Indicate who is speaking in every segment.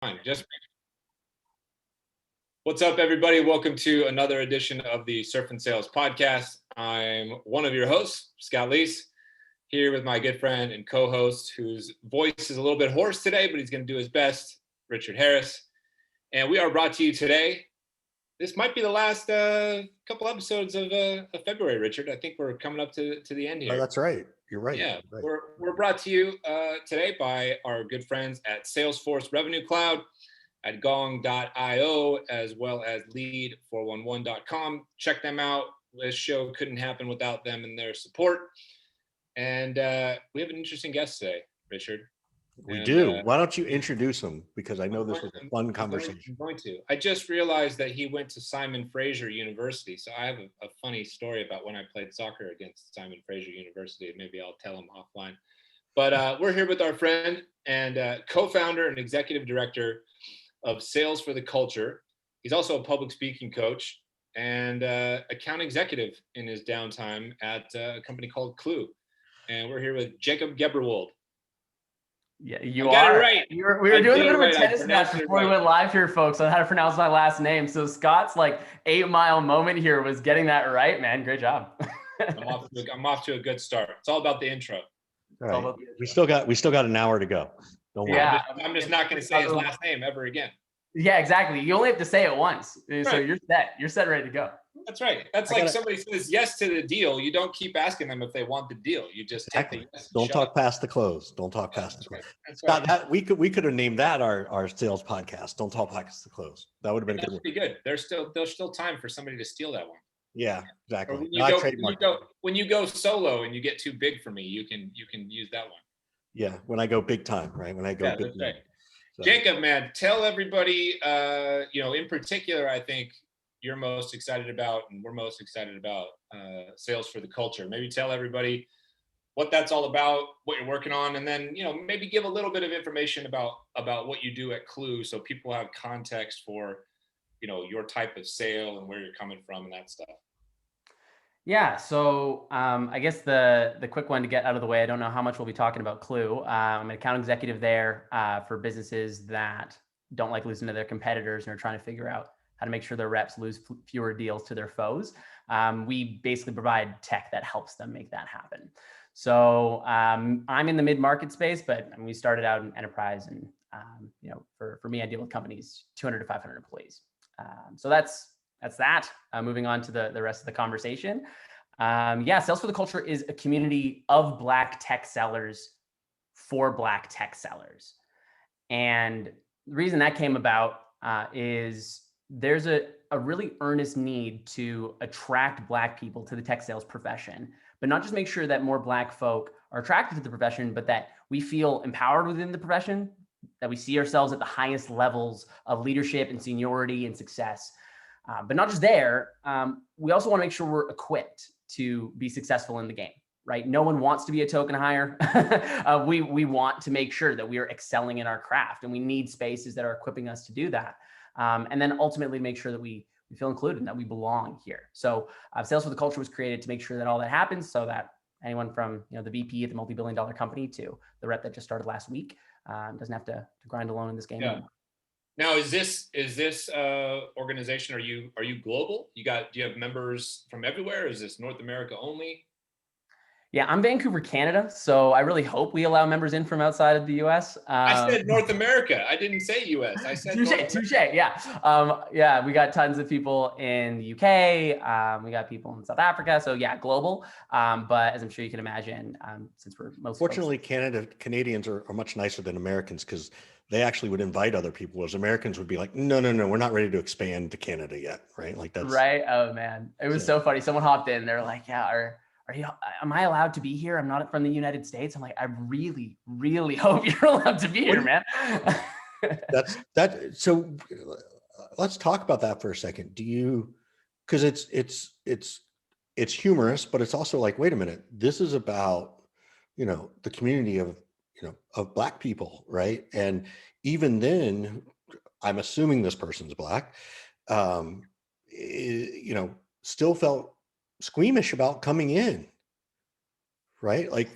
Speaker 1: Fine. What's up, everybody? Welcome to another edition of the Surf and Sales podcast. I'm one of your hosts, Scott Leese, here with my good friend and co-host, whose voice is a little bit hoarse today, but he's going to do his best, Richard Harris. And we are brought to you today. This might be the last couple episodes of February, Richard. I think we're coming up to the end here.
Speaker 2: Oh, that's right. You're right.
Speaker 1: Yeah,
Speaker 2: right.
Speaker 1: We're brought to you today by our good friends at Salesforce Revenue Cloud, at gong.io, as well as lead411.com. Check them out. This show couldn't happen without them and their support. And we have an interesting guest today, Richard.
Speaker 2: We do. Why don't you introduce him? Because I know this was a fun conversation.
Speaker 1: I'm going to. I just realized that he went to Simon Fraser University. So I have a funny story about when I played soccer against Simon Fraser University. Maybe I'll tell him offline. But we're here with our friend and co-founder and executive director of Sales for the Culture. He's also a public speaking coach and account executive in his downtime at a company called Clue. And we're here with Jacob Gebrewold.
Speaker 3: Yeah, you are.
Speaker 1: Right.
Speaker 3: We were doing a bit of a tennis match before we went live here, folks, on how to pronounce my last name. So Scott's like 8-mile moment here was getting that right, man. Great job.
Speaker 1: I'm off to a good start. It's all about the intro.
Speaker 2: All right. We still got an hour to go. Don't worry.
Speaker 3: Yeah,
Speaker 1: I'm just not going to say his last name ever again.
Speaker 3: Yeah, exactly. You only have to say it once.
Speaker 1: Right.
Speaker 3: So you're set. You're set, ready to go.
Speaker 1: That's right. That's like somebody says yes to the deal. You don't keep asking them if they want the deal. You just take the yes.
Speaker 2: Don't talk past the close. Don't talk past the close.
Speaker 1: Right.
Speaker 2: Scott, we could have named that our sales podcast. Don't talk past the close. That would have been a good one.
Speaker 1: Be good. There's still time for somebody to steal that one.
Speaker 2: Yeah, exactly.
Speaker 1: When you go solo and you get too big for me, you can use that one.
Speaker 2: Yeah, when I go big time, right? When I go big time.
Speaker 1: Right. So. Jacob, man, tell everybody, in particular, I think you're most excited about, and we're most excited about Sales for the Culture. Maybe tell everybody what that's all about, what you're working on, and then, maybe give a little bit of information about what you do at Clue so people have context for, your type of sale and where you're coming from and that stuff.
Speaker 3: Yeah, so I guess the quick one to get out of the way, I don't know how much we'll be talking about Clue. I'm an account executive there for businesses that don't like losing to their competitors and are trying to figure out how to make sure their reps lose fewer deals to their foes. We basically provide tech that helps them make that happen. So I'm in the mid-market space, but we started out in enterprise, and for me, I deal with companies 200 to 500 employees. So that's that. Moving on to the rest of the conversation. Sales for the Culture is a community of Black tech sellers for Black tech sellers. And the reason that came about is there's a really earnest need to attract Black people to the tech sales profession, but not just make sure that more Black folk are attracted to the profession, but that we feel empowered within the profession, that we see ourselves at the highest levels of leadership and seniority and success. But not just there, we also want to make sure we're equipped to be successful in the game, right? No one wants to be a token hire. We want to make sure that we are excelling in our craft, and we need spaces that are equipping us to do that. And then ultimately make sure that we feel included and that we belong here. So Sales for the Culture was created to make sure that all that happens, so that anyone from the VP at the multi-billion-dollar company to the rep that just started last week doesn't have to grind alone in this game anymore.
Speaker 1: Now, is this organization? Are you global? Do you have members from everywhere? Is this North America only?
Speaker 3: Yeah, I'm Vancouver, Canada. So I really hope we allow members in from outside of the US.
Speaker 1: I said North America. I didn't say US. I said
Speaker 3: touche. Yeah. We got tons of people in the UK. We got people in South Africa. So yeah, global. But as I'm sure you can imagine, since we're most
Speaker 2: fortunately, Canadians are much nicer than Americans, because they actually would invite other people, as Americans would be like, no, we're not ready to expand to Canada yet, right? Like that's
Speaker 3: right. Oh man, it was so funny. Someone hopped in. They're like, yeah, am I allowed to be here? I'm not from the United States. I'm like, I really, really hope you're allowed to be here, man.
Speaker 2: So let's talk about that for a second. Because it's humorous, but it's also like, wait a minute, this is about, the community of Black people, right? And even then, I'm assuming this person's Black, still felt squeamish about coming in, right? Like,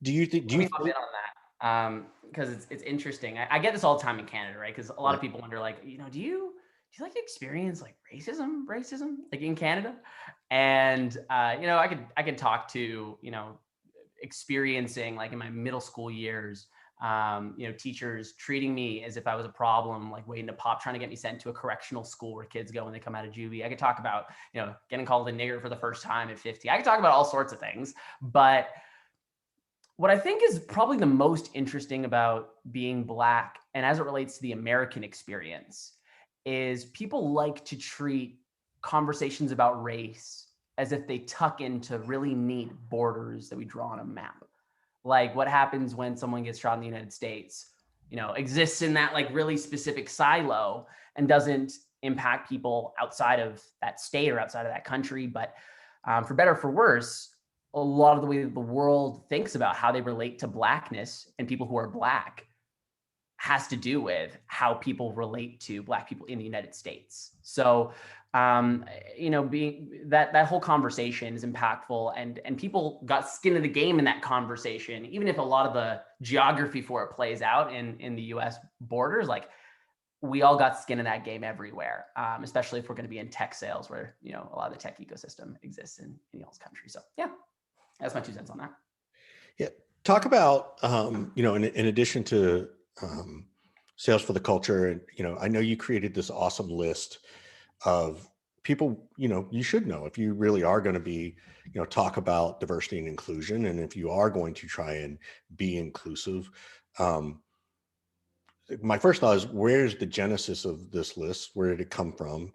Speaker 2: do you think?
Speaker 3: Let me hop in on that. because it's interesting. I get this all the time in Canada, right? Because a lot of people wonder, like, do you like experience like racism like in Canada? And I could talk to experiencing, like in my middle school years, teachers treating me as if I was a problem, like waiting to pop, trying to get me sent to a correctional school where kids go when they come out of juvie. I could talk about, getting called a nigger for the first time at 50. I could talk about all sorts of things. But what I think is probably the most interesting about being Black, and as it relates to the American experience, is people like to treat conversations about race as if they tuck into really neat borders that we draw on a map. Like what happens when someone gets shot in the United States, exists in that like really specific silo and doesn't impact people outside of that state or outside of that country. But for better or for worse, a lot of the way that the world thinks about how they relate to Blackness and people who are Black has to do with how people relate to Black people in the United States. So, being that whole conversation is impactful, and people got skin in the game in that conversation, even if a lot of the geography for it plays out in the US borders, like we all got skin in that game everywhere, especially if we're going to be in tech sales where, a lot of the tech ecosystem exists in y'all's country. So yeah, that's my 2 cents on that.
Speaker 2: Yeah. Talk about, in addition to sales for the culture, and, I know you created this awesome list of people, you should know if you really are going to be, talk about diversity and inclusion. And if you are going to try and be inclusive, my first thought is, where's the genesis of this list? Where did it come from?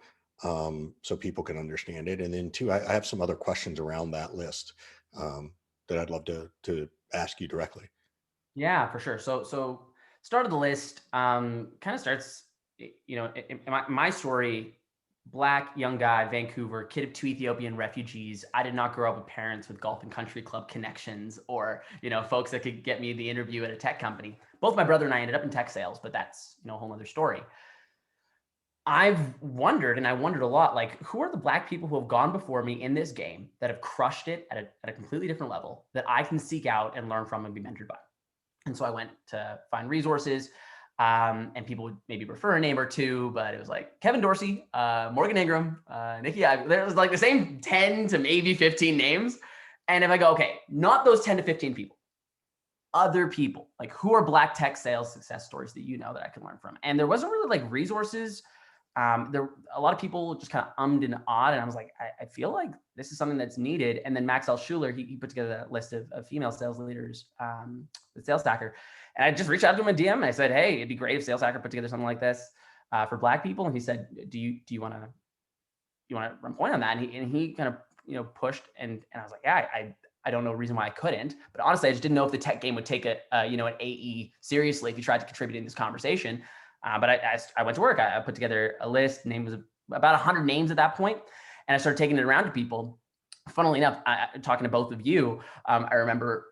Speaker 2: So people can understand it. And then 2, I have some other questions around that list that I'd love to ask you directly.
Speaker 3: Yeah, for sure. So start of the list kind of starts, in my story. Black, young guy, Vancouver, kid of 2 Ethiopian refugees. I did not grow up with parents with golf and country club connections or, folks that could get me the interview at a tech company. Both my brother and I ended up in tech sales, but that's, a whole other story. I've wondered, and I wondered a lot, like, who are the Black people who have gone before me in this game that have crushed it at a completely different level that I can seek out and learn from and be mentored by? And so I went to find resources. And people would maybe refer a name or 2, but it was like Kevin Dorsey, Morgan Ingram, Nikki. There was like the same 10 to maybe 15 names. And if I go, okay, not those 10 to 15 people, other people, like who are Black tech sales success stories that that I can learn from? And there wasn't really like resources. There a lot of people just kind of ummed and awed, and I was like, I feel like this is something that's needed. And then Max L. Schuler, he put together a list of female sales leaders with Sales Stacker. And I just reached out to him in DM and I said, hey, it'd be great if Sales Hacker put together something like this for Black people. And he said, do you want to run point on that? And he kind of pushed, and I was like, yeah, I don't know a reason why I couldn't, but honestly, I just didn't know if the tech game would take an AE seriously if you tried to contribute in this conversation. But I went to work. I put together a list. Name was about 100 names at that point, and I started taking it around to people. Funnily enough, talking to both of you, I remember,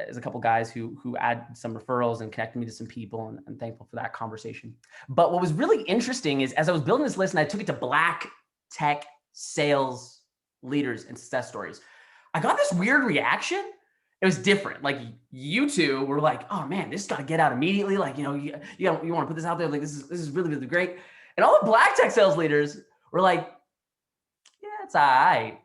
Speaker 3: as a couple guys who add some referrals and connected me to some people, and I'm thankful for that conversation. But what was really interesting is as I was building this list and I took it to Black tech sales leaders and success stories, I got this weird reaction. It was different. Like you 2 were like, oh man, this got to get out immediately. Like, you want to put this out there. Like this is really, really great. And all the Black tech sales leaders were like, yeah, it's all right.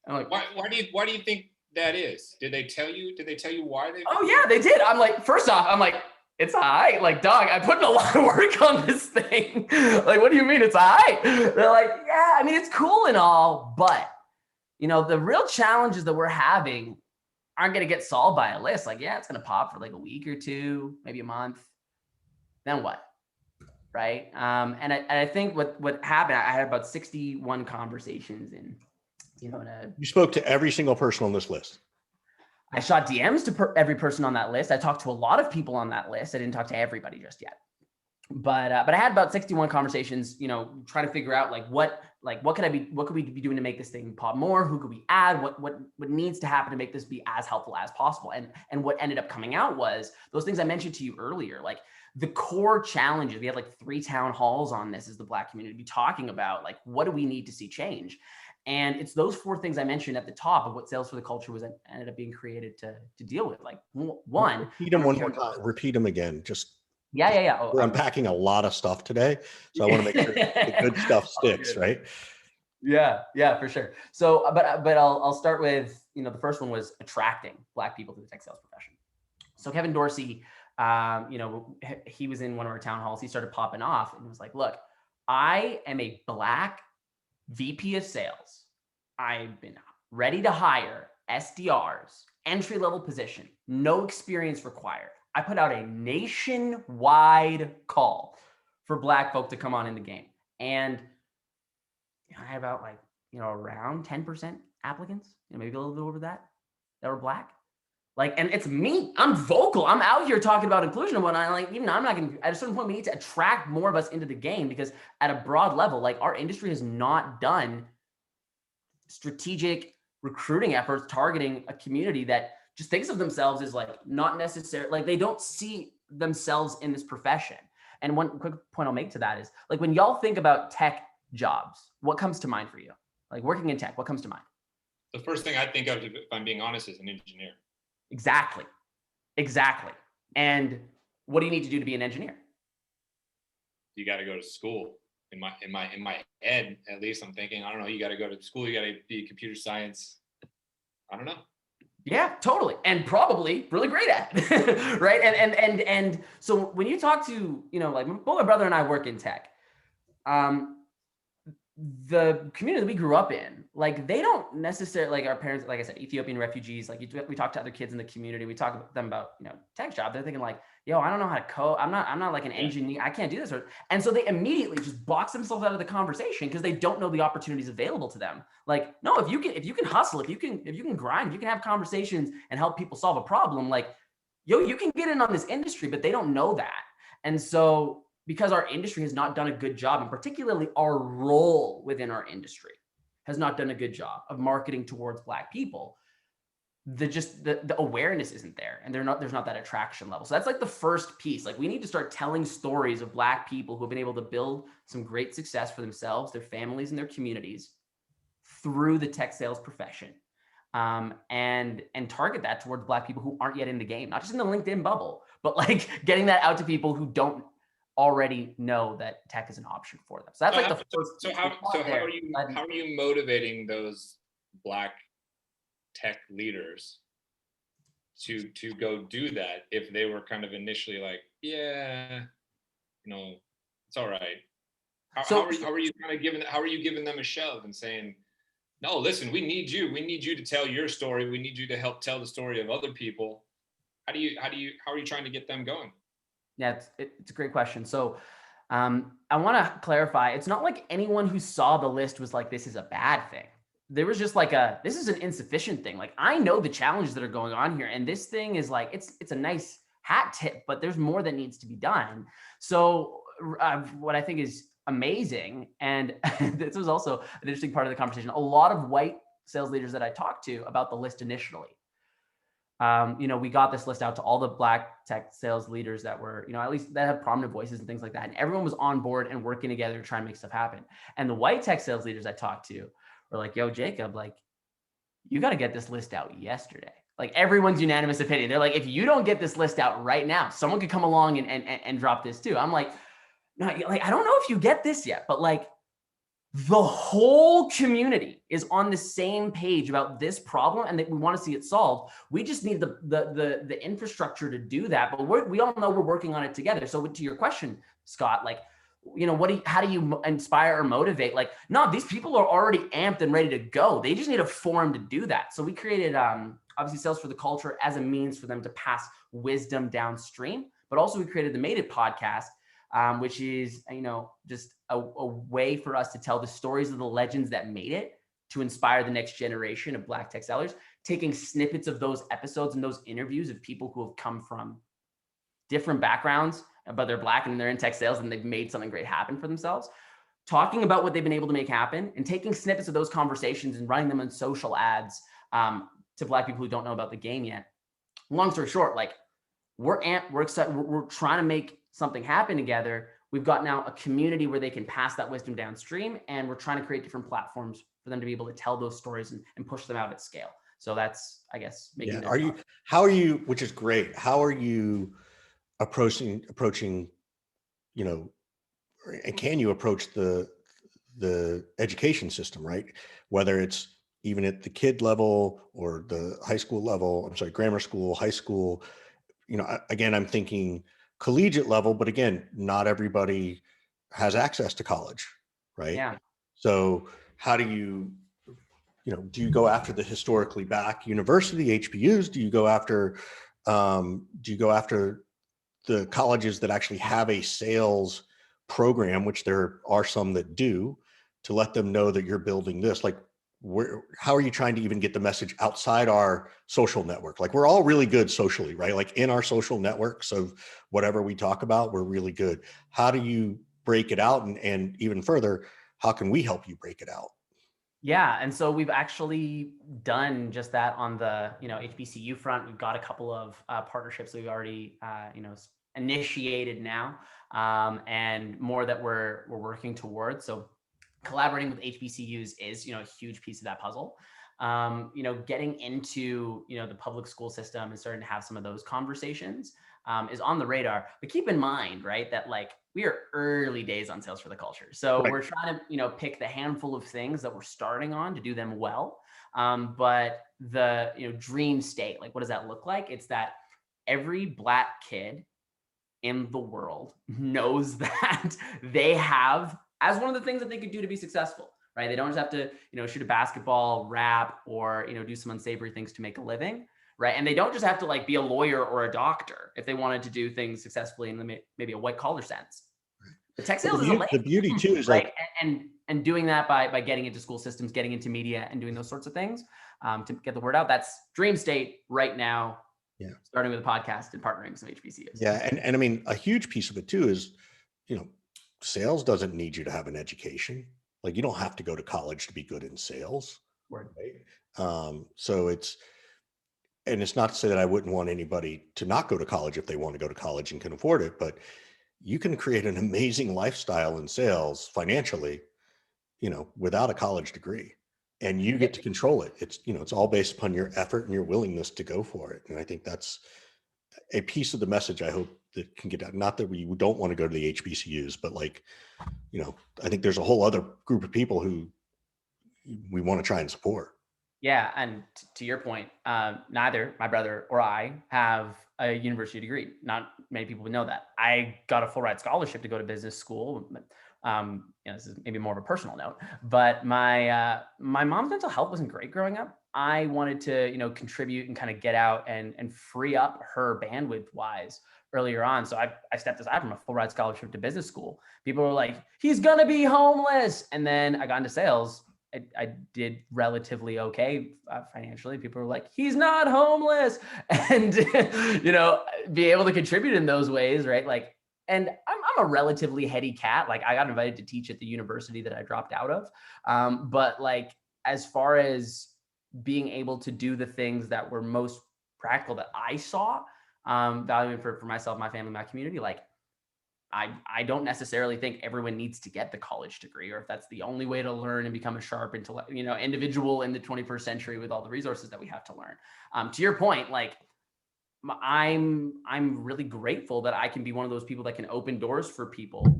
Speaker 3: I'm like,
Speaker 1: why do you think that is? Did they tell you why they?
Speaker 3: Oh yeah, they did. I'm like, first off, I'm like, it's all right. Like, dog, I put in a lot of work on this thing. Like, what do you mean it's all right? They're like, yeah, I mean, it's cool and all, but the real challenges that we're having aren't going to get solved by a list. Like, yeah, it's going to pop for like a week or 2, maybe a month. Then what? Right. And I think what happened, I had about 61 conversations in,
Speaker 2: You spoke to every single person on this list.
Speaker 3: I shot DMs to every person on that list. I talked to a lot of people on that list. I didn't talk to everybody just yet, but I had about 61 conversations, trying to figure out what could we be doing to make this thing pop more? Who could we add? What needs to happen to make this be as helpful as possible? And what ended up coming out was those things I mentioned to you earlier, like the core challenges. We had like 3 town halls on this as the Black community talking about like, what do we need to see change? And it's those four things I mentioned at the top of what Sales for the Culture was ended up being created to deal with. Like one,
Speaker 2: repeat them one more time. Repeat them again.
Speaker 3: Yeah. Oh,
Speaker 2: we're unpacking a lot of stuff today, so I want to make sure the good stuff sticks, right?
Speaker 3: Yeah, for sure. So, but I'll start with, the first one was attracting Black people to the tech sales profession. So Kevin Dorsey, he was in one of our town halls. He started popping off and was like, look, I am a Black VP of sales. I've been ready to hire SDRs, entry-level position, no experience required. I put out a nationwide call for Black folk to come on in the game. And I had about around 10% applicants, maybe a little bit over that were Black. And it's me. I'm vocal. I'm out here talking about inclusion and whatnot. I'm not going to, at a certain point, we need to attract more of us into the game, because at a broad level, our industry has not done strategic recruiting efforts targeting a community that just thinks of themselves as not necessarily, they don't see themselves in this profession. And one quick point I'll make to that is when y'all think about tech jobs, what comes to mind for you? Working in tech, what comes to mind?
Speaker 1: The first thing I think of, if I'm being honest, is an engineer.
Speaker 3: Exactly. And what do you need to do to be an engineer?
Speaker 1: You got to go to school. In my head, at least, I'm thinking, I don't know, you got to go to school, you got to be computer science. I don't know. Yeah,
Speaker 3: totally. And probably really great at it. Right. And so when you talk to, both my brother and I work in tech, the community that we grew up in, they don't necessarily, our parents, like I said, Ethiopian refugees, we talk to other kids in the community, we talk to them about, tech job. They're thinking yo, I don't know how to code. I'm not like an engineer. I can't do this. And so they immediately just box themselves out of the conversation because they don't know the opportunities available to them. No, if you can hustle, if you can grind, if you can have conversations and help people solve a problem, you can get in on this industry, but they don't know that. And so because our industry has not done a good job, and particularly our role within our industry has not done a good job of marketing towards Black people, the awareness isn't there, and there's not that attraction level. So that's the first piece. We need to start telling stories of Black people who have been able to build some great success for themselves, their families, and their communities through the tech sales profession, and target that towards Black people who aren't yet in the game, not just in the LinkedIn bubble, but getting that out to people who don't already know that tech is an option for them. So that's the first.
Speaker 1: So how are you motivating those Black tech leaders to go do that if they were kind of initially it's all right? How are you giving them a shove and saying, no, listen, we need you to tell your story, we need you to help tell the story of other people? How are you trying to get them going?
Speaker 3: Yeah, it's a great question. So I want to clarify, it's not like anyone who saw the list was this is a bad thing. There was just this is an insufficient thing. I know the challenges that are going on here, and this thing is it's a nice hat tip, but there's more that needs to be done. So what I think is amazing, and this was also an interesting part of the conversation, a lot of white sales leaders that I talked to about the list initially. We got this list out to all the Black tech sales leaders that were, at least that have prominent voices and things like that. And everyone was on board and working together to try and make stuff happen. And the white tech sales leaders I talked to were yo, Jacob, you got to get this list out yesterday. Everyone's unanimous opinion. They're if you don't get this list out right now, someone could come along and drop this too. I'm no, I don't know if you get this yet, but the whole community is on the same page about this problem and that we want to see it solved. We just need the infrastructure to do that. But we all know we're working on it together. So to your question, Scott, how do you inspire or motivate? No, these people are already amped and ready to go. They just need a forum to do that. So we created obviously Sales for the Culture as a means for them to pass wisdom downstream, but also we created the Made It podcast, which is, just a way for us to tell the stories of the legends that made it to inspire the next generation of Black tech sellers, taking snippets of those episodes and those interviews of people who have come from different backgrounds, but they're Black and they're in tech sales and they've made something great happen for themselves, talking about what they've been able to make happen and taking snippets of those conversations and running them in social ads to Black people who don't know about the game yet. Long story short, we're excited. We're trying to make something happen together. We've got now a community where they can pass that wisdom downstream, and we're trying to create different platforms for them to be able to tell those stories and push them out at scale. So that's, I guess, making
Speaker 2: Yeah.
Speaker 3: their
Speaker 2: How are you, which is great. How are you approaching, you know, and can you approach the education system, right? Whether it's even at the kid level or the high school level, I'm sorry, grammar school, high school, again, I'm thinking collegiate level, but again, not everybody has access to college, right?
Speaker 3: Yeah.
Speaker 2: So how do do you go after the historically back university HBUs? Do you go after the colleges that actually have a sales program, which there are some that do, to let them know that you're building this? Like, how are you trying to even get the message outside our social network? Like, we're all really good socially, right? Like in our social networks of whatever we talk about, we're really good. How do you break it out? And even further, how can we help you break it out?
Speaker 3: Yeah, and so we've actually done just that on the HBCU front. We've got a couple of partnerships that we've already initiated now, and more that we're working towards. So collaborating with HBCUs is a huge piece of that puzzle. Getting into the public school system and starting to have some of those conversations is on the radar. But keep in mind, right, that like we are early days on Sales for the Culture. So
Speaker 2: Right.
Speaker 3: we're trying to pick the handful of things that we're starting on to do them well. But the dream state, like what does that look like? It's that every Black kid in the world knows that they have as one of the things that they could do to be successful, right? They don't just have to, shoot a basketball, rap, or, do some unsavory things to make a living, right? And they don't just have to like be a lawyer or a doctor if they wanted to do things successfully in maybe a white collar sense. The tech
Speaker 2: Well,
Speaker 3: sales is a lane,
Speaker 2: the beauty too is
Speaker 3: right?
Speaker 2: like,
Speaker 3: And doing that by getting into school systems, getting into media, and doing those sorts of things to get the word out. That's dream state right now.
Speaker 2: yeah,
Speaker 3: Starting with a podcast and partnering some HBCUs.
Speaker 2: yeah, and I mean, a huge piece of it too is, you know, sales doesn't need you to have an education. Like, you don't have to go to college to be good in sales,
Speaker 3: Word.
Speaker 2: right? So it's not to say that I wouldn't want anybody to not go to college if they want to go to college and can afford it, but you can create an amazing lifestyle in sales financially, without a college degree, and you get to control it. It's all based upon your effort and your willingness to go for it. And I think that's a piece of the message I hope that can get out. Not that we don't want to go to the HBCUs, but like, I think there's a whole other group of people who we want to try and support.
Speaker 3: Yeah, and to your point, neither my brother or I have a university degree. Not many people would know that. I got a full ride scholarship to go to business school. This is maybe more of a personal note, but my mom's mental health wasn't great growing up. I wanted to contribute and kind of get out and free up her bandwidth wise earlier on. So I stepped aside from a full ride scholarship to business school. People were like, he's gonna be homeless, and then I got into sales. I did relatively okay financially. People were like, he's not homeless, and be able to contribute in those ways, right? Like, and I'm a relatively heady cat. Like, I got invited to teach at the university that I dropped out of, but like as far as being able to do the things that were most practical that I saw valuing for myself, my family, my community, like I don't necessarily think everyone needs to get the college degree, or if that's the only way to learn and become a sharp individual in the 21st century with all the resources that we have to learn. To your point, like I'm really grateful that I can be one of those people that can open doors for people,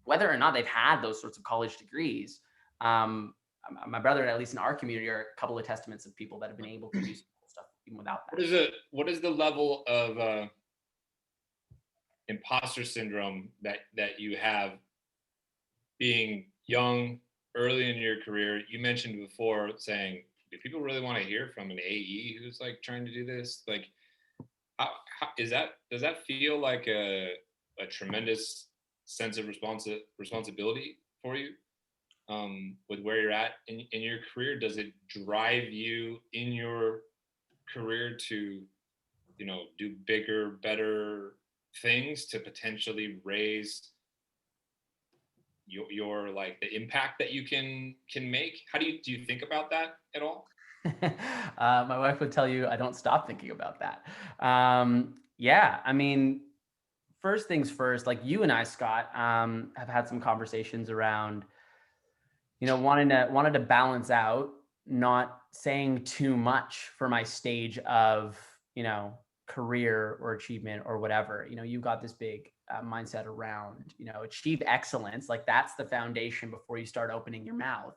Speaker 3: whether or not they've had those sorts of college degrees. My brother, at least in our community, are a couple of testaments of people that have been able to do some cool stuff even without that.
Speaker 1: What is the level of imposter syndrome that you have being young, early in your career? You mentioned before saying, do people really want to hear from an AE who's like trying to do this? Like, how does that feel like a tremendous sense of responsibility for you with where you're at in your career? Does it drive you in your career to do bigger, better things to potentially raise your like the impact that you can make? How do you think about that at all?
Speaker 3: My wife would tell you I don't stop thinking about that. Yeah, I mean, first things first, like you and I, Scott, have had some conversations around, wanted to balance out, not saying too much for my stage of, career or achievement or whatever. You've got this big mindset around, achieve excellence. Like that's the foundation before you start opening your mouth.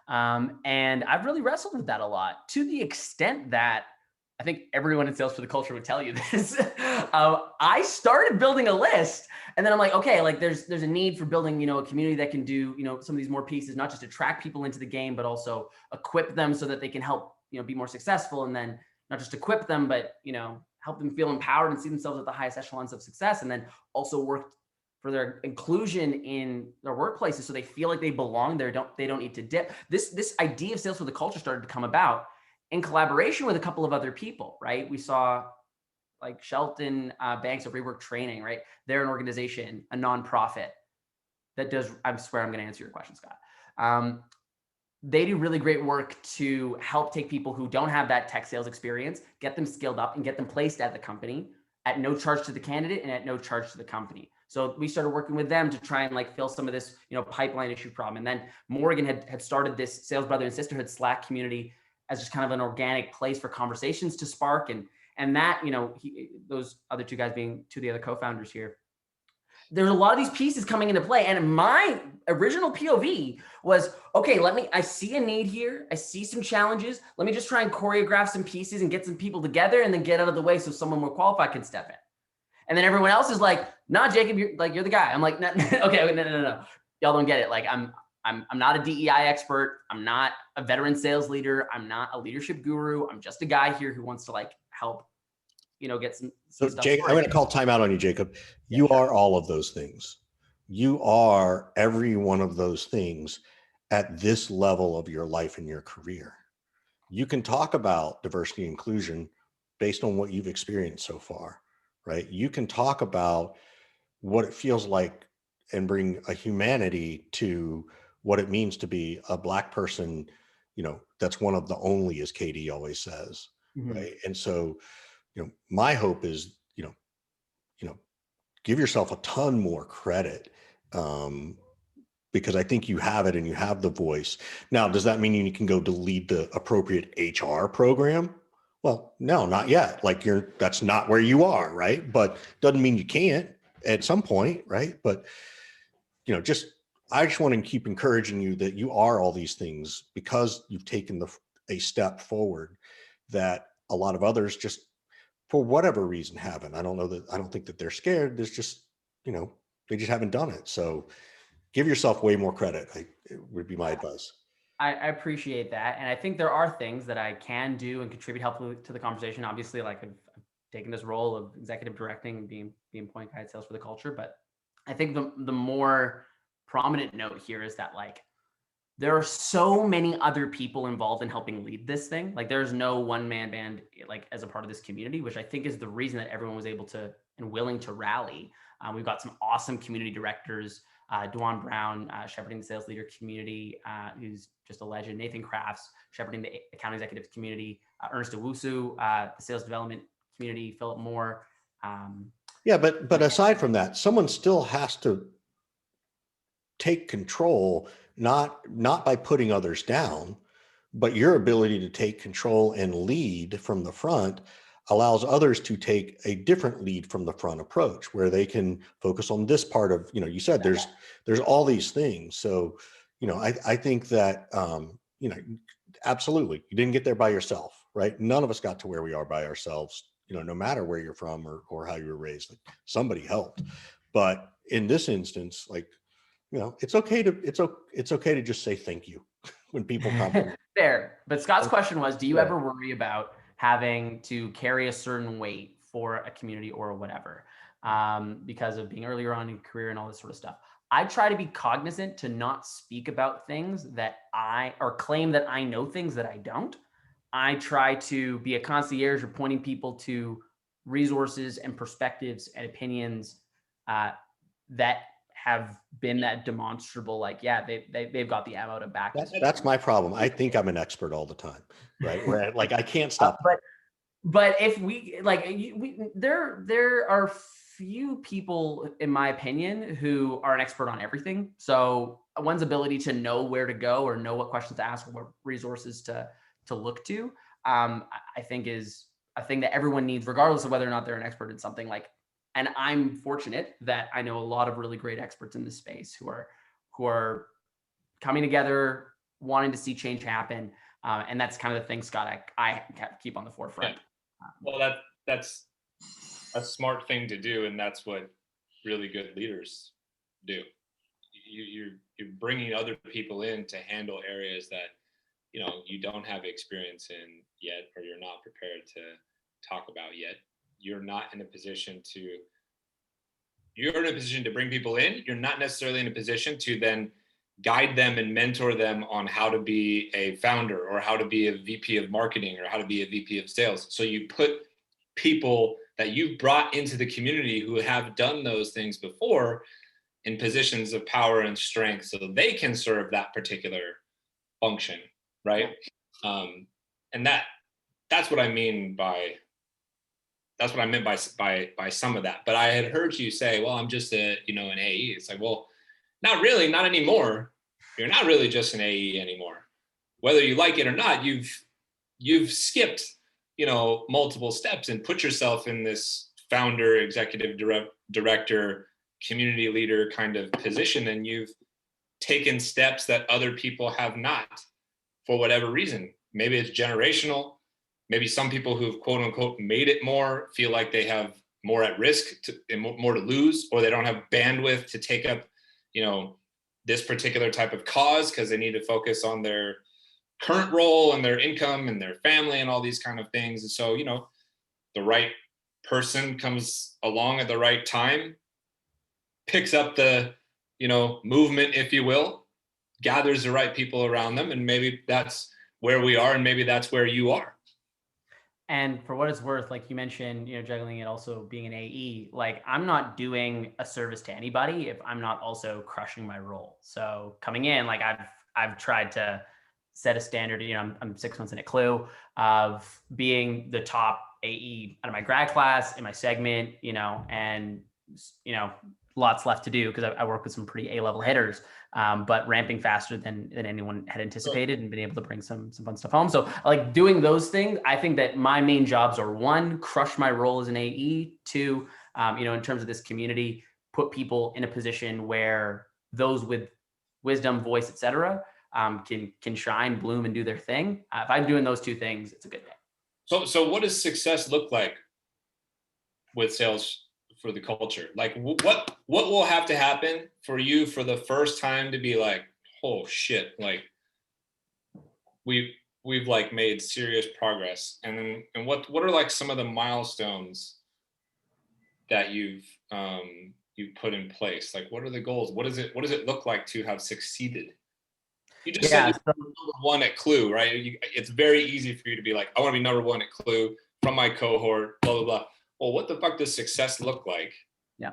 Speaker 3: And I've really wrestled with that a lot, to the extent that I think everyone in Sales for the Culture would tell you this. I started building a list, and then I'm like, okay, like there's a need for building, a community that can do, some of these more pieces, not just attract people into the game, but also equip them so that they can help, be more successful. And then not just equip them, but, help them feel empowered and see themselves at the highest echelons of success. And then also work for their inclusion in their workplaces so they feel like they belong there. They don't need to dip. This idea of Sales for the Culture started to come about in collaboration with a couple of other people, right? We saw like Shelton Banks of Rework Training, right? They're an organization, a nonprofit that does, I swear I'm gonna answer your question, Scott. They do really great work to help take people who don't have that tech sales experience, get them skilled up and get them placed at the company at no charge to the candidate and at no charge to the company. So we started working with them to try and like fill some of this, pipeline issue problem. And then Morgan had started this Sales Brother and Sisterhood Slack community as just kind of an organic place for conversations to spark. And that, those other two guys being two of the other co-founders here, there's a lot of these pieces coming into play. And my original POV was, okay, I see a need here. I see some challenges. Let me just try and choreograph some pieces and get some people together and then get out of the way so someone more qualified can step in. And then everyone else is like, nah, Jacob, you're the guy. I'm like, okay, no. Y'all don't get it. Like I'm not a DEI expert. I'm not a veteran sales leader. I'm not a leadership guru. I'm just a guy here who wants to like help, get some
Speaker 2: so
Speaker 3: stuff.
Speaker 2: Jacob, I'm going to call timeout on you, Jacob. You are all of those things. You are every one of those things at this level of your life and your career. You can talk about diversity and inclusion based on what you've experienced so far, right? You can talk about what it feels like and bring a humanity to what it means to be a Black person, that's one of the only, as Katie always says, right? And so, my hope is, give yourself a ton more credit, because I think you have it and you have the voice. Now, does that mean you can go to lead the appropriate HR program? Well, no, not yet. Like that's not where you are, right? But doesn't mean you can't at some point, right? But I just want to keep encouraging you that you are all these things because you've taken a step forward that a lot of others just, for whatever reason, haven't. I don't think that they're scared. There's just, they just haven't done it. So give yourself way more credit. It would be my advice.
Speaker 3: I appreciate that. And I think there are things that I can do and contribute helpfully to the conversation. Obviously, like I've taken this role of executive directing and being point guy at Sales for the Culture. But I think the more prominent note here is that like there are so many other people involved in helping lead this thing. Like there's no one man band like as a part of this community, which I think is the reason that everyone was able to and willing to rally. We've got some awesome community directors, Dwan Brown, shepherding the sales leader community, who's just a legend. Nathan Crafts, shepherding the account executive community, Ernest Owusu, the sales development community, Philip Moore.
Speaker 2: Yeah, but aside from that, someone still has to take control, not by putting others down, but your ability to take control and lead from the front allows others to take a different lead from the front approach where they can focus on this part of, you said there's all these things. So, I think that, absolutely, you didn't get there by yourself, right? None of us got to where we are by ourselves, no matter where you're from or how you were raised, like somebody helped. But in this instance, like, it's okay to just say thank you when people compliment.
Speaker 3: Fair. But Scott's question was, do you ever worry about having to carry a certain weight for a community or whatever, because of being earlier on in your career and all this sort of stuff? I try to be cognizant to not speak about things or claim that I know things that I don't. I try to be a concierge or pointing people to resources and perspectives and opinions that have been that demonstrable, like, yeah, they've got the ammo to back it.
Speaker 2: That's my problem. I think I'm an expert all the time, right? Where like I can't stop.
Speaker 3: But if we like, there are few people, in my opinion, who are an expert on everything. So one's ability to know where to go or know what questions to ask or what resources to look to, I think is a thing that everyone needs, regardless of whether or not they're an expert in something. Like, and I'm fortunate that I know a lot of really great experts in this space who are coming together, wanting to see change happen. And that's kind of the thing, Scott, I keep on the forefront.
Speaker 1: Yeah. Well, that's a smart thing to do, and that's what really good leaders do. You're bringing other people in to handle areas that you don't have experience in yet, or you're not prepared to talk about yet. You're in a position to bring people in. You're not necessarily in a position to then guide them and mentor them on how to be a founder or how to be a VP of marketing or how to be a VP of sales. So you put people that you've brought into the community who have done those things before in positions of power and strength so that they can serve that particular function, right? And that's what I mean by that's what I meant by some of that. But I had heard you say, well, I'm just an AE. It's like, well, not really, not anymore. You're not really just an AE anymore. Whether you like it or not, you've skipped, multiple steps and put yourself in this founder, executive director, community leader kind of position. And you've taken steps that other people have not for whatever reason. Maybe it's generational. Maybe some people who've quote unquote made it more feel like they have more at risk and more to lose, or they don't have bandwidth to take up, this particular type of cause because they need to focus on their current role and their income and their family and all these kind of things. And so, the right person comes along at the right time, picks up the, movement, if you will, gathers the right people around them. And maybe that's where we are. And maybe that's where you are.
Speaker 3: And for what it's worth, like you mentioned, juggling it also being an AE, like I'm not doing a service to anybody if I'm not also crushing my role. So coming in, like I've tried to set a standard, I'm 6 months in at Clue of being the top AE out of my grad class in my segment, and, lots left to do because I work with some pretty A-level hitters, but ramping faster than anyone had anticipated and been able to bring some fun stuff home. So like doing those things, I think that my main jobs are 1, crush my role as an AE, 2, in terms of this community, put people in a position where those with wisdom, voice, et cetera, can shine, bloom, and do their thing. If I'm doing those 2 things, it's a good day.
Speaker 1: So what does success look like with sales for the culture? Like what will have to happen for you for the first time to be like, oh shit, like we've like made serious progress? And what are like some of the milestones that you've put in place? Like what are the goals? What does it look like to have succeeded? You just said you're number 1 at Clue, right? It's very easy for you to be like, I want to be number 1 at Clue from my cohort, blah blah blah. Well, what the fuck does success look like?
Speaker 3: Yeah.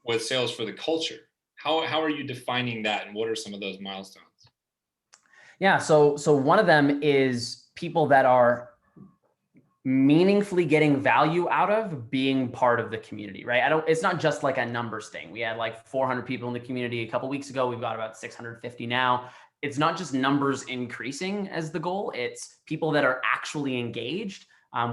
Speaker 1: With sales for the culture? How are you defining that, and what are some of those milestones?
Speaker 3: Yeah, so one of them is people that are meaningfully getting value out of being part of the community, right? It's not just like a numbers thing. We had like 400 people in the community a couple of weeks ago. We've got about 650 now. It's not just numbers increasing as the goal. It's people that are actually engaged.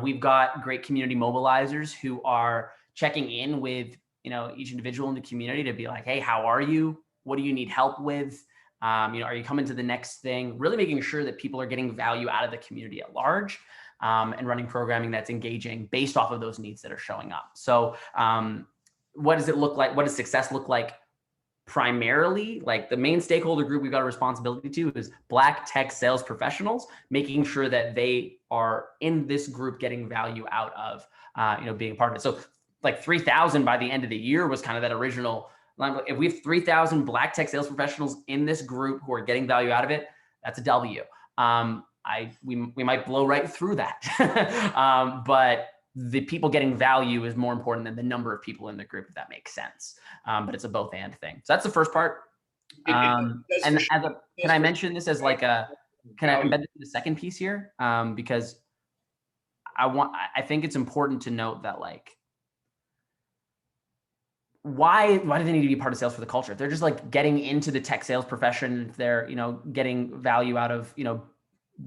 Speaker 3: We've got great community mobilizers who are checking in with, each individual in the community to be like, hey, how are you? What do you need help with? Are you coming to the next thing? Really making sure that people are getting value out of the community at large, and running programming that's engaging based off of those needs that are showing up. So what does it look like? What does success look like? Primarily, like the main stakeholder group we've got a responsibility to is Black tech sales professionals, making sure that they are in this group getting value out of, being a part of it. So like 3,000 by the end of the year was kind of that original. If we have 3,000 Black tech sales professionals in this group who are getting value out of it, that's a W. We might blow right through that, but the people getting value is more important than the number of people in the group, if that makes sense. But it's a both and thing. So that's the first part. And can I mention this as like can I embed the second piece here? Because I think it's important to note that like why do they need to be part of sales for the culture? If they're just like getting into the tech sales profession, if they're, getting value out of,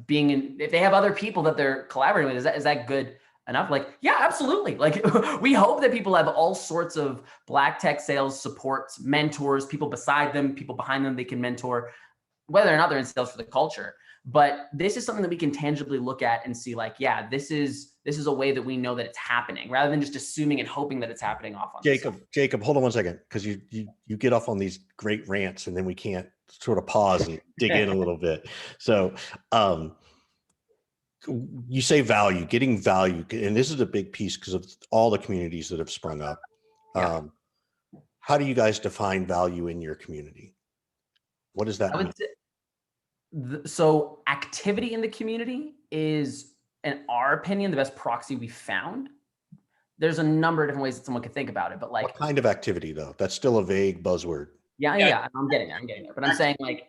Speaker 3: being in, if they have other people that they're collaborating with, is that good enough? Like, yeah, absolutely. Like we hope that people have all sorts of Black tech sales supports, mentors, people beside them, people behind them they can mentor, whether or not they're in sales for the culture. But this is something that we can tangibly look at and see like, yeah, this is a way that we know that it's happening rather than just assuming and hoping that it's happening off on
Speaker 2: Jacob, hold on one second, because you get off on these great rants and then we can't sort of pause and dig in a little bit. So you say value, getting value, and this is a big piece because of all the communities that have sprung up.
Speaker 3: Yeah.
Speaker 2: How do you guys define value in your community? What does that mean?
Speaker 3: So activity in the community is, in our opinion, the best proxy we found. There's a number of different ways that someone could think about it, but like,
Speaker 2: what kind of activity though? That's still a vague buzzword.
Speaker 3: Yeah. I'm getting there. But I'm saying like,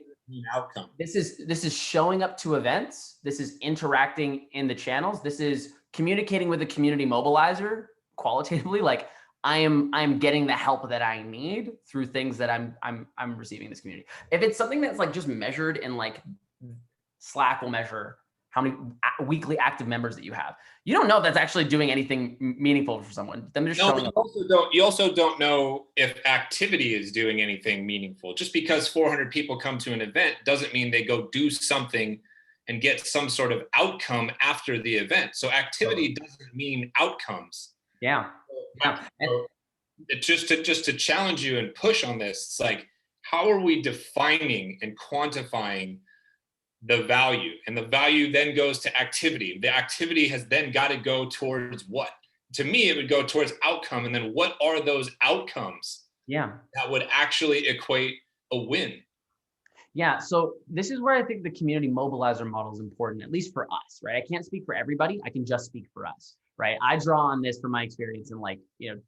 Speaker 1: outcome.
Speaker 3: This is showing up to events. This is interacting in the channels. This is communicating with a community mobilizer qualitatively. Like I'm getting the help that I need through things that I'm receiving in this community. If it's something that's like just measured in like Slack will measure how many weekly active members that you have. You don't know if that's actually doing anything meaningful for someone. Them just showing up.
Speaker 1: You also don't know if activity is doing anything meaningful. Just because 400 people come to an event doesn't mean they go do something and get some sort of outcome after the event. So activity doesn't mean outcomes.
Speaker 3: Yeah.
Speaker 1: So just to challenge you and push on this, it's like, how are we defining and quantifying the value? And the value then goes to activity. The activity has then got to go towards what? To me, it would go towards outcome. And then what are those outcomes that would actually equate a win?
Speaker 3: Yeah, so this is where I think the community mobilizer model is important, at least for us, right? I can't speak for everybody. I can just speak for us, right? I draw on this from my experience in like,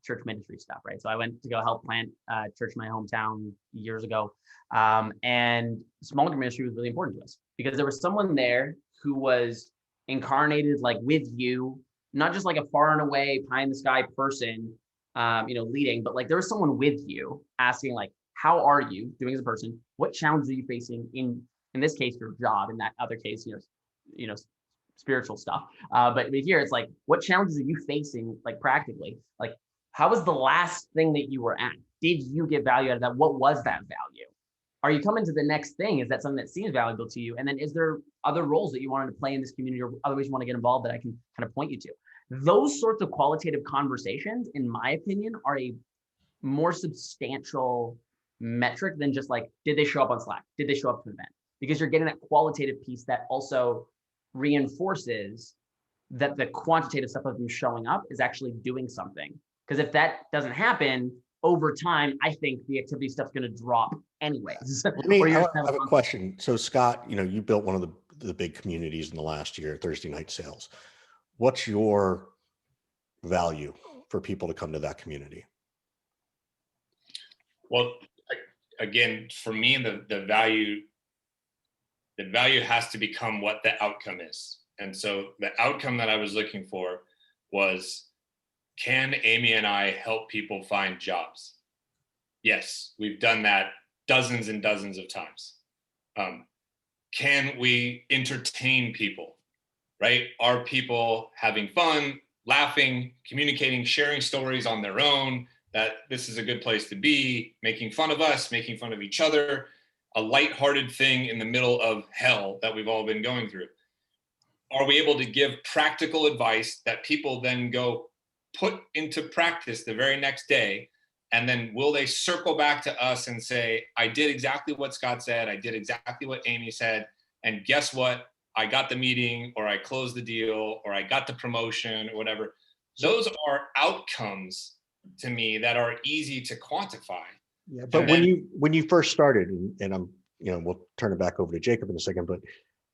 Speaker 3: church ministry stuff, right? So I went to go help plant a church in my hometown years ago. And small group ministry was really important to us because there was someone there who was incarnated like with you, not just like a far and away pie in the sky person, leading, but like there was someone with you asking like, how are you doing as a person? What challenges are you facing in this case, your job, in that other case, spiritual stuff. But here it's like, what challenges are you facing, like practically? Like, how was the last thing that you were at? Did you get value out of that? What was that value? Are you coming to the next thing? Is that something that seems valuable to you? And then is there other roles that you wanted to play in this community or other ways you want to get involved that I can kind of point you to? Those sorts of qualitative conversations, in my opinion, are a more substantial metric than just like, did they show up on Slack? Did they show up to an event? Because you're getting that qualitative piece that also reinforces that the quantitative stuff of them showing up is actually doing something. Because if that doesn't happen over time, I think the activity stuff's going to drop anyways.
Speaker 2: I have a question. So Scott, you built one of the big communities in the last year, Thursday Night Sales. What's your value for people to come to that community?
Speaker 1: Well, again, for me, the value has to become what the outcome is. And so the outcome that I was looking for was, can Amy and I help people find jobs? Yes, we've done that dozens and dozens of times. Can we entertain people, right? Are people having fun, laughing, communicating, sharing stories on their own, that this is a good place to be, making fun of us, making fun of each other, a lighthearted thing in the middle of hell that we've all been going through? Are we able to give practical advice that people then go put into practice the very next day? And then will they circle back to us and say, I did exactly what Scott said, I did exactly what Amy said, and guess what? I got the meeting, or I closed the deal, or I got the promotion, or whatever. Those are outcomes to me that are easy to quantify.
Speaker 2: Yeah, but when you first started, and I'm, we'll turn it back over to Jacob in a second, but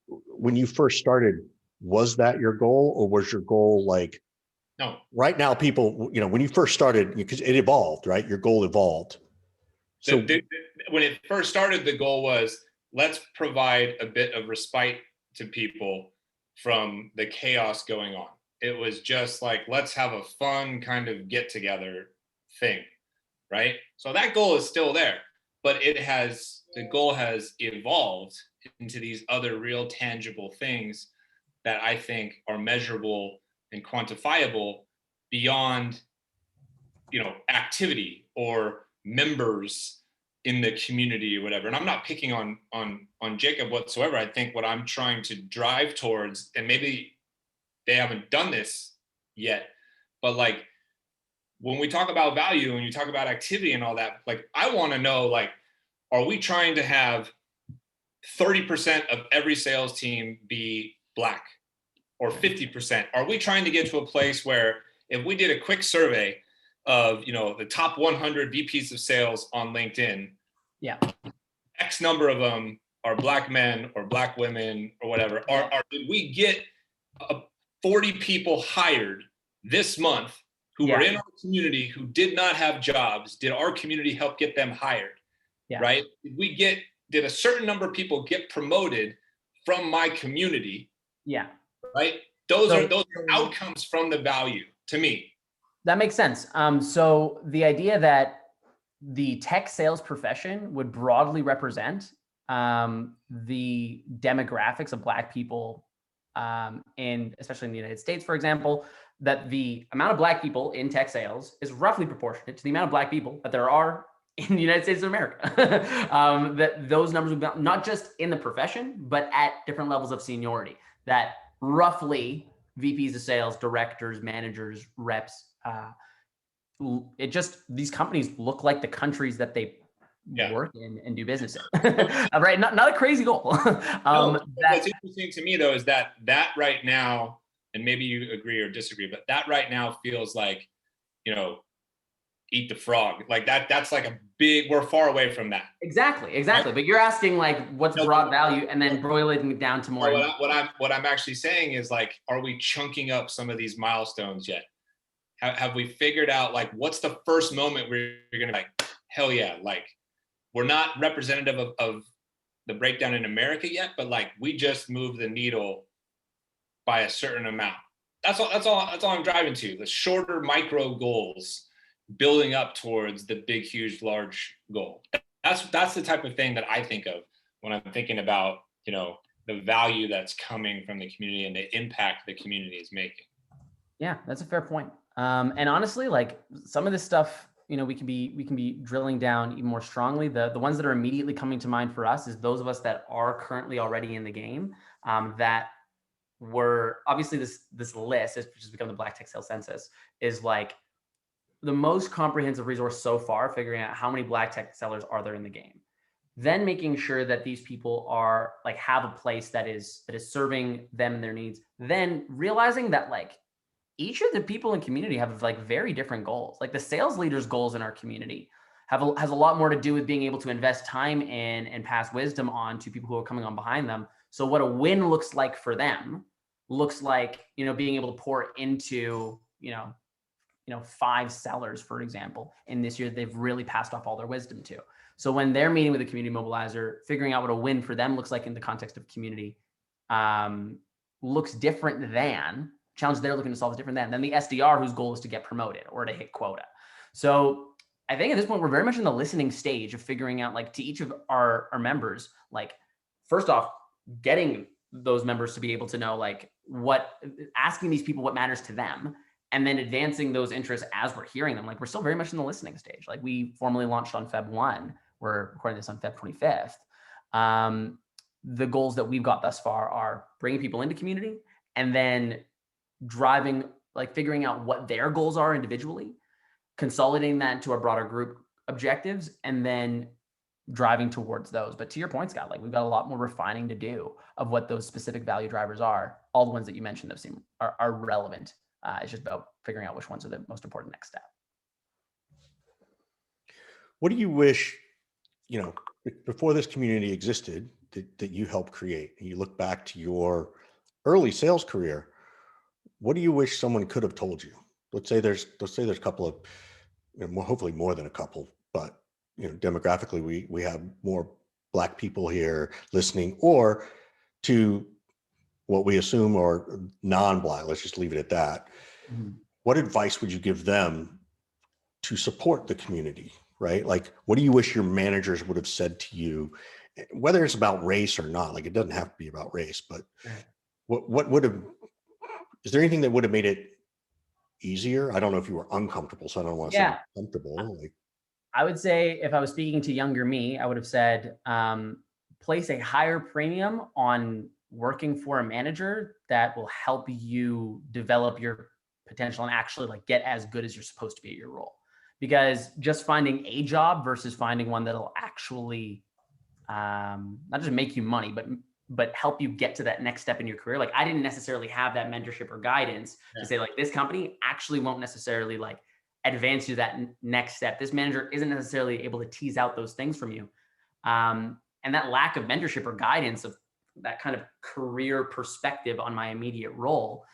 Speaker 2: when you first started, was that your goal, or was your goal like,
Speaker 1: no,
Speaker 2: right now people, when you first started, because it evolved, right? Your goal evolved. So
Speaker 1: when it first started, the goal was, let's provide a bit of respite to people from the chaos going on. It was just like, let's have a fun kind of get together thing. right? So that goal is still there, but the goal has evolved into these other real tangible things that I think are measurable and quantifiable beyond, activity or members in the community or whatever. And I'm not picking on Jacob whatsoever. I think what I'm trying to drive towards, and maybe they haven't done this yet, but like when we talk about value and you talk about activity and all that, like I want to know, like, are we trying to have 30% of every sales team be Black or 50%? Are we trying to get to a place where if we did a quick survey of, the top 100 VPs of sales on LinkedIn,
Speaker 3: yeah,
Speaker 1: X number of them are Black men or Black women or whatever, did we get 40 people hired this month who were in our community who did not have jobs? Did our community help get them hired? Right? Did a certain number of people get promoted from my community?
Speaker 3: Yeah.
Speaker 1: Right? Those are outcomes from the value to me.
Speaker 3: That makes sense. So the idea that the tech sales profession would broadly represent the demographics of Black people, especially in the United States, for example, that the amount of Black people in tech sales is roughly proportionate to the amount of Black people that there are in the United States of America. That those numbers would be not just in the profession, but at different levels of seniority. That roughly VPs of sales, directors, managers, reps, these companies look like the countries that they work in and do business in. Right? Not a crazy goal.
Speaker 1: What's interesting to me though is that right now, and maybe you agree or disagree, but that right now feels like, eat the frog. Like that's like we're far away from that.
Speaker 3: Exactly. Right? But you're asking like what's broad value and then boiling it down to more.
Speaker 1: What I'm actually saying is like, are we chunking up some of these milestones yet? Have we figured out like what's the first moment where you're gonna be like, hell yeah, like we're not representative of the breakdown in America yet, but like we just moved the needle by a certain amount. That's all I'm driving to. The shorter micro goals building up towards the big, huge, large goal. That's the type of thing that I think of when I'm thinking about, the value that's coming from the community and the impact the community is making.
Speaker 3: Yeah, that's a fair point. And honestly, like some of this stuff, we can be drilling down even more strongly. The ones that are immediately coming to mind for us is those of us that are currently already in the game, that were obviously this list, which has become the Black Tech Sales Census, is like the most comprehensive resource so far, figuring out how many Black tech sellers are there in the game. Then making sure that these people are like have a place that is serving them and their needs. Then realizing that like each of the people in community have like very different goals. Like the sales leaders' goals in our community has a lot more to do with being able to invest time in and pass wisdom on to people who are coming on behind them. So what a win looks like for them looks like, being able to pour into, 5 sellers, for example, in this year, they've really passed off all their wisdom to. So when they're meeting with a community mobilizer, figuring out what a win for them looks like in the context of community looks different than challenge they're looking to solve is different than the SDR whose goal is to get promoted or to hit quota. So I think at this point, we're very much in the listening stage of figuring out like to each of our members, like first off, getting those members to be able to know like asking these people what matters to them, and then advancing those interests as we're hearing them. Like we're still very much in the listening stage. Like we formally launched on Feb 1. We're recording this on Feb 25th. The goals that we've got thus far are bringing people into community and then driving, like figuring out what their goals are individually, consolidating that into our broader group objectives, and then driving towards those. But to your point, Scott, like we've got a lot more refining to do of what those specific value drivers are. All the ones that you mentioned are relevant. It's just about figuring out which ones are the most important next step.
Speaker 2: What do you wish, before this community existed that you helped create, and you look back to your early sales career, what do you wish someone could have told you? Let's say there's a couple of, hopefully more than a couple, but demographically we have more Black people here listening, or to what we assume are non-Black. Let's just leave it at that. Mm-hmm. What advice would you give them to support the community, right? Like, what do you wish your managers would have said to you, whether it's about race or not? Like, it doesn't have to be about race, but what would have, is there anything that would have made it easier? I don't know if you were uncomfortable, so I don't want to say uncomfortable. Like,
Speaker 3: I would say if I was speaking to younger me, I would have said, place a higher premium on working for a manager that will help you develop your potential and actually like get as good as you're supposed to be at your role. Because just finding a job versus finding one that'll actually not just make you money, but help you get to that next step in your career. Like I didn't necessarily have that mentorship or guidance to say like, this company actually won't necessarily like advance you that next step. This manager isn't necessarily able to tease out those things from you. And that lack of mentorship or guidance of that kind of career perspective on my immediate role,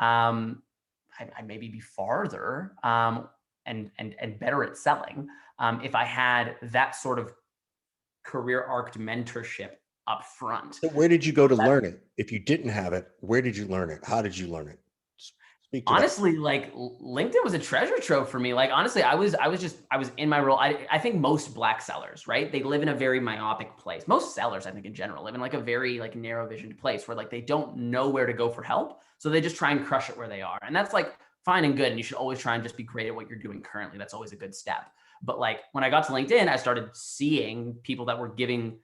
Speaker 3: I maybe be farther and better at selling if I had that sort of career arced mentorship up front.
Speaker 2: So where did you go to learn it? If you didn't have it, where did you learn it? How did you learn it? Speak to
Speaker 3: honestly, like LinkedIn was a treasure trove for me. Like, honestly, I was in my role. I think most Black sellers, right? They live in a very myopic place. Most sellers, I think in general, live in like a very like narrow visioned place where like they don't know where to go for help. So they just try and crush it where they are. And that's like fine and good. And you should always try and just be great at what you're doing currently. That's always a good step. But like when I got to LinkedIn, I started seeing people that were giving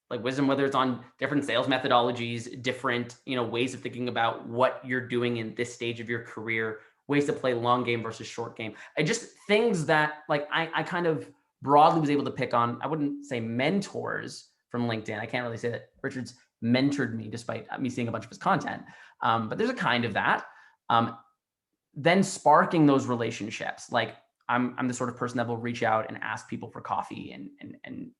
Speaker 3: like wisdom, whether it's on different sales methodologies, different, ways of thinking about what you're doing in this stage of your career, ways to play long game versus short game. I just things that like I kind of broadly was able to pick on. I wouldn't say mentors from LinkedIn. I can't really say that Richard's mentored me despite me seeing a bunch of his content. But there's a kind of that. Then sparking those relationships. Like I'm the sort of person that will reach out and ask people for coffee and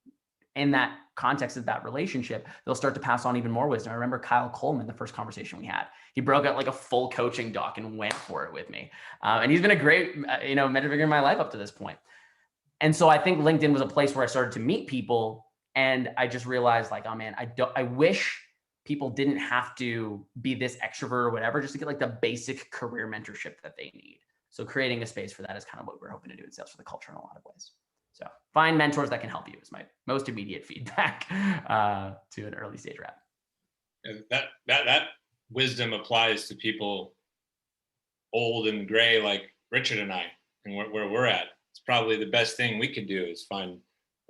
Speaker 3: in that context of that relationship, they'll start to pass on even more wisdom. I remember Kyle Coleman, the first conversation we had, he broke out like a full coaching doc and went for it with me. And he's been a great, mentor figure in my life up to this point. And so I think LinkedIn was a place where I started to meet people and I just realized like, oh man, I wish people didn't have to be this extrovert or whatever, just to get like the basic career mentorship that they need. So creating a space for that is kind of what we're hoping to do in Sales for the Culture in a lot of ways. So find mentors that can help you is my most immediate feedback to an early stage rep.
Speaker 1: And that wisdom applies to people old and gray like Richard and I, and where we're at. It's probably the best thing we could do is find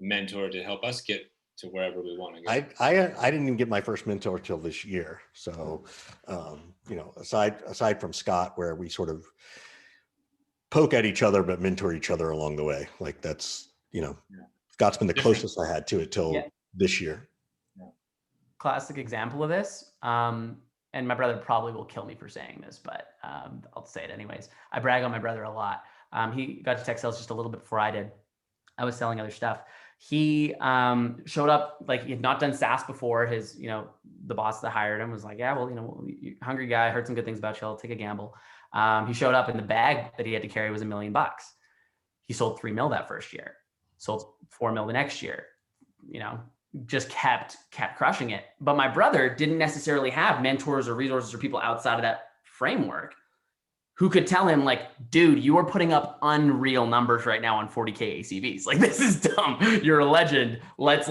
Speaker 1: a mentor to help us get to wherever we want to go.
Speaker 2: I didn't even get my first mentor till this year. So, aside from Scott, where we sort of poke at each other, but mentor each other along the way. Like that's, Scott's been the closest I had to it till this year.
Speaker 3: Classic example of this. And my brother probably will kill me for saying this, but I'll say it anyways. I brag on my brother a lot. He got to tech sales just a little bit before I did. I was selling other stuff. He showed up like he had not done SaaS before. His, the boss that hired him was like, yeah, well, hungry guy, heard some good things about you. I'll take a gamble. He showed up and the bag that he had to carry was $1 million. He sold 3 mil that first year, sold 4 mil the next year, just kept crushing it. But my brother didn't necessarily have mentors or resources or people outside of that framework who could tell him like, dude, you are putting up unreal numbers right now on 40K ACVs. Like, this is dumb. You're a legend. Let's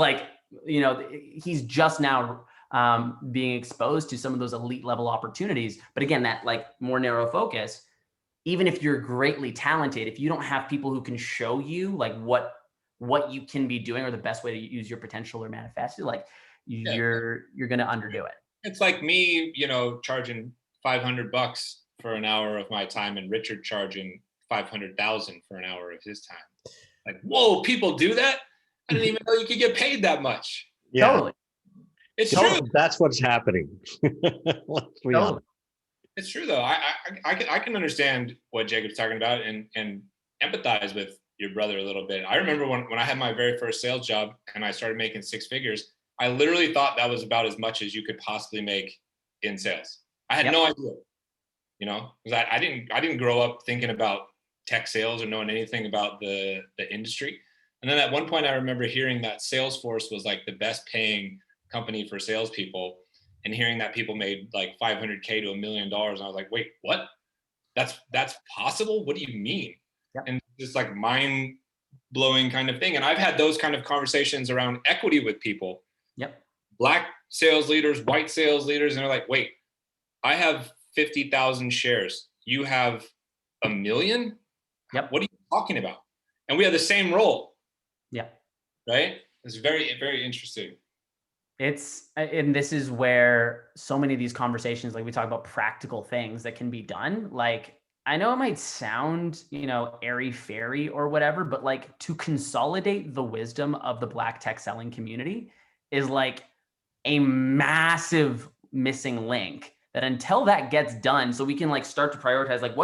Speaker 3: he's just now being exposed to some of those elite level opportunities. But again, that like more narrow focus, even if you're greatly talented, if you don't have people who can show you like what you can be doing or the best way to use your potential or manifest it, like you're going to underdo it.
Speaker 1: It's like me, charging $500 for an hour of my time and Richard charging 500,000 for an hour of his time. Like, whoa, people do that? I didn't even know you could get paid that much.
Speaker 2: Yeah.
Speaker 3: Totally.
Speaker 1: It's true.
Speaker 2: That's what's happening.
Speaker 3: Totally.
Speaker 1: It's true though. I can understand what Jacob's talking about and empathize with your brother a little bit. I remember when I had my very first sales job and I started making 6 figures, I literally thought that was about as much as you could possibly make in sales. I had no idea, because I didn't grow up thinking about tech sales or knowing anything about the industry. And then at one point I remember hearing that Salesforce was like the best paying company for salespeople, and hearing that people made like $500K to $1 million. And I was like, wait, what? That's possible? What do you mean?
Speaker 3: Yep.
Speaker 1: and just like mind blowing kind of thing. And I've had those kind of conversations around equity with people.
Speaker 3: Yep.
Speaker 1: Black sales leaders, white sales leaders, and they're like, wait, I have 50,000 shares. You have 1 million?
Speaker 3: Yep.
Speaker 1: What are you talking about? And we have the same role.
Speaker 3: Yeah.
Speaker 1: Right? It's very, very interesting.
Speaker 3: And this is where so many of these conversations, like we talk about practical things that can be done. Like, I know it might sound, airy fairy or whatever, but like to consolidate the wisdom of the Black tech selling community is like a massive missing link that until that gets done, so we can like start to prioritize, like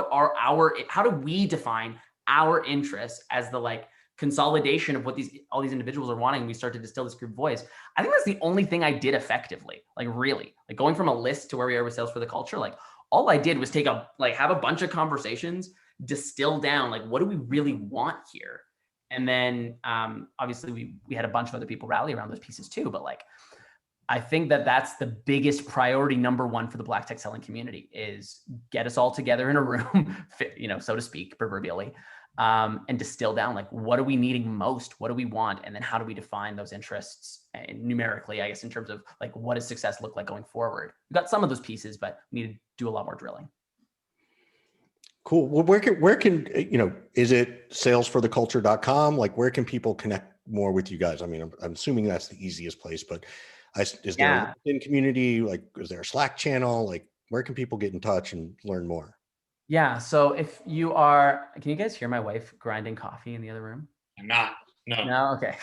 Speaker 3: how do we define our interests as the like consolidation of what all these individuals are wanting. We start to distill this group voice. I think that's the only thing I did effectively, like really, like going from a list to where we are with Sales for the Culture. Like all I did was have a bunch of conversations, distill down, like, what do we really want here? And then obviously we had a bunch of other people rally around those pieces too. But like, I think that's the biggest priority, number one, for the Black tech selling community is get us all together in a room, so to speak, proverbially, and distill down, like, what are we needing most? What do we want? And then how do we define those interests numerically, I guess, in terms of like, what does success look like going forward? We've got some of those pieces, but we need to do a lot more drilling.
Speaker 2: Cool. Well, where can is it salesfortheculture.com? Like, where can people connect more with you guys? I mean, I'm assuming that's the easiest place, but is there a LinkedIn community? Like, is there a Slack channel? Like, where can people get in touch and learn more?
Speaker 3: Yeah. So if you are, can you guys hear my wife grinding coffee in the other room?
Speaker 1: I'm not. No.
Speaker 3: No. Okay.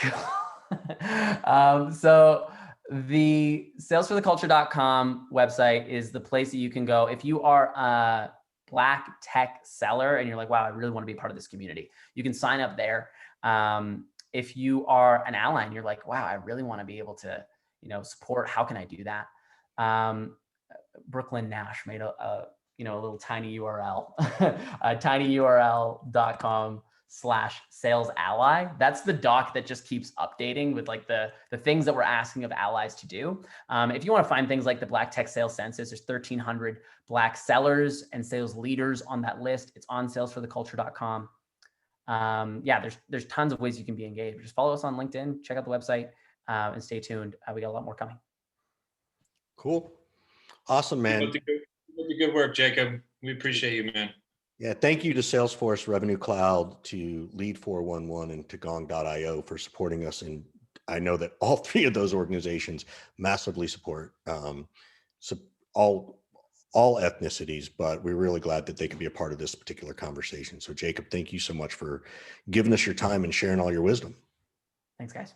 Speaker 3: So the salesfortheculture.com website is the place that you can go. If you are a Black tech seller and you're like, wow, I really want to be part of this community, you can sign up there. If you are an ally and you're like, wow, I really want to be able to, support, how can I do that? Brooklyn Nash made a little tiny URL, tinyurl.com/sales ally. That's the doc that just keeps updating with like the things that we're asking of allies to do. If you want to find things like the Black tech sales census, there's 1,300 Black sellers and sales leaders on that list. It's on salesfortheculture.com. There's tons of ways you can be engaged. Just follow us on LinkedIn, check out the website, and stay tuned. We got a lot more coming.
Speaker 2: Cool. Awesome, man.
Speaker 1: Keep up the good work, Jacob. We appreciate you, man.
Speaker 2: Yeah. Thank you to Salesforce, Revenue Cloud, to Lead 411, and to Gong.io for supporting us. And I know that all three of those organizations massively support all ethnicities, but we're really glad that they could be a part of this particular conversation. So Jacob, thank you so much for giving us your time and sharing all your wisdom.
Speaker 3: Thanks, guys.